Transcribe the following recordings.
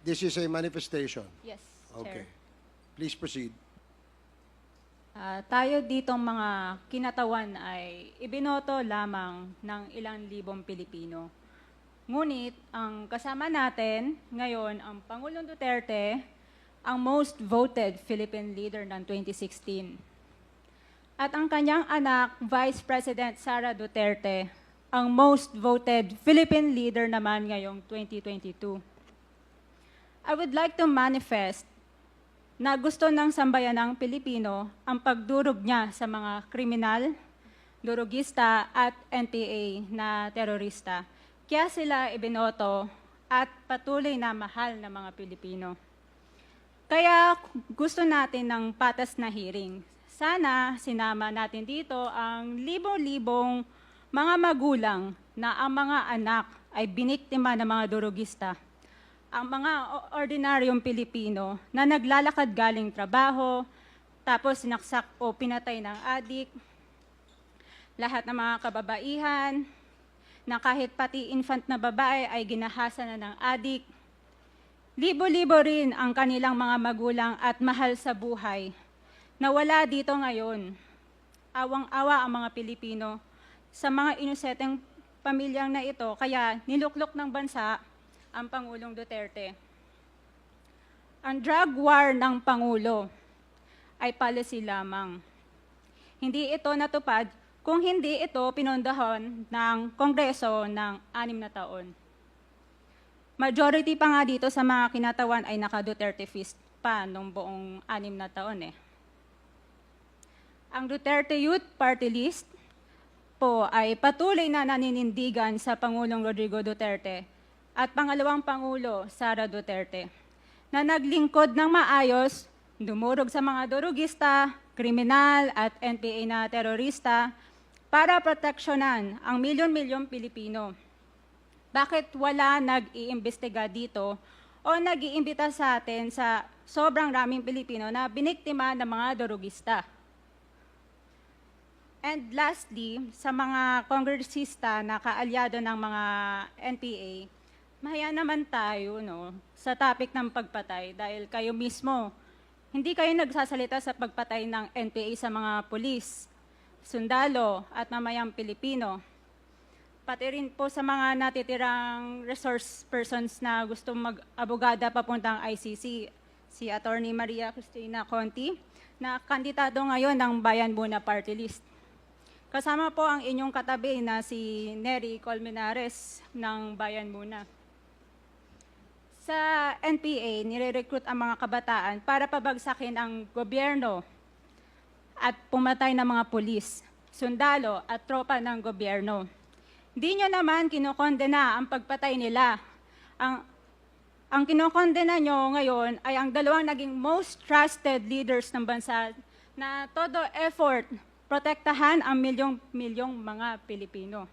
This is a manifestation. Yes, Okay. Chair. Please proceed. Tayo ditong mga kinatawan ay ibinoto lamang ng ilang libong Pilipino. Ngunit ang kasama natin ngayon ang Pangulong Duterte, ang most voted Philippine leader ng 2016. At ang kanyang anak, Vice President Sara Duterte, ang most voted Philippine leader naman ngayong 2022. I would like to manifest na gusto ng sambayanang Pilipino ang pagdurog niya sa mga kriminal, durugista at NPA na terorista. Kaya sila ibinoto at patuloy na mahal ng mga Pilipino. Kaya gusto natin ng patas na hearing. Sana sinama natin dito ang libo-libong mga magulang na ang mga anak ay biniktima ng mga durugista. Ang mga ordinaryong Pilipino na naglalakad galing trabaho, tapos sinaksak o pinatay ng adik, lahat ng mga kababaihan, na kahit pati infant na babae ay ginahasa na ng adik. Libo-libo rin ang kanilang mga magulang at mahal sa buhay na wala dito ngayon. Awang-awa ang mga Pilipino sa mga inuseteng pamilyang na ito, kaya niluklok ng bansa ang Pangulong Duterte. Ang drug war ng Pangulo ay policy lamang. Hindi ito natupad kung hindi ito pinondohan ng Kongreso ng 6 na taon. Majority pa nga dito sa mga kinatawan ay naka-Duterte fist pa nung buong 6 na taon eh. Ang Duterte Youth Party List po ay patuloy na naninindigan sa Pangulong Rodrigo Duterte at pangalawang Pangulo, Sara Duterte, na naglingkod ng maayos, dumurog sa mga durugista, kriminal at NPA na terorista para proteksyonan ang milyon-milyong Pilipino. Bakit wala nag-iimbestiga dito o nag-iimbita sa atin sa sobrang raming Pilipino na biniktima ng mga durugista? And lastly, sa mga kongresista na kaalyado ng mga NPA, mahaya naman tayo sa topic ng pagpatay dahil kayo mismo, hindi kayo nagsasalita sa pagpatay ng NPA sa mga pulis, sundalo at mamayang Pilipino. Pati rin po sa mga natitirang resource persons na gusto mag-abogada papuntang ICC, si Attorney Maria Cristina Conti, na kandidato ngayon ng Bayan Muna Party List. Kasama po ang inyong katabi na si Nery Colmenares ng Bayan Muna. Sa NPA, nire-recruit ang mga kabataan para pabagsakin ang gobyerno at pumatay ng mga pulis, sundalo at tropa ng gobyerno. Hindi nyo naman kinokondena ang pagpatay nila. Ang kinokondena nyo ngayon ay ang dalawang naging most trusted leaders ng bansa na todo effort protektahan ang milyong-milyong mga Pilipino.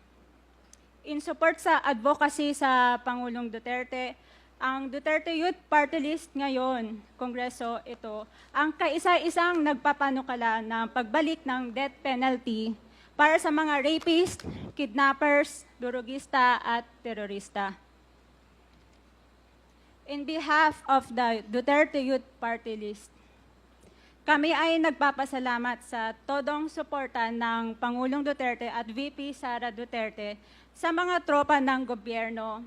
In support sa advocacy sa Pangulong Duterte, ang Duterte Youth Party List ngayon, Kongreso ito, ang kaisa-isang nagpapanukala ng pagbalik ng death penalty para sa mga rapist, kidnappers, durugista at terorista. In behalf of the Duterte Youth Party List, kami ay nagpapasalamat sa todong suporta ng Pangulong Duterte at VP Sara Duterte sa mga tropa ng gobyerno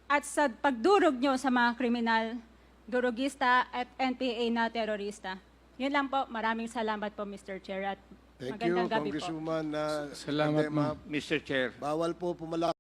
at sa pagdurog nyo sa mga kriminal, durugista at NPA na terorista. Yun lang po. Maraming salamat po, Mr. Chair. At Thank you, magandang gabi po. Congresswoman. Salamat, Ma'am. Mr. Chair. Bawal po pumalak.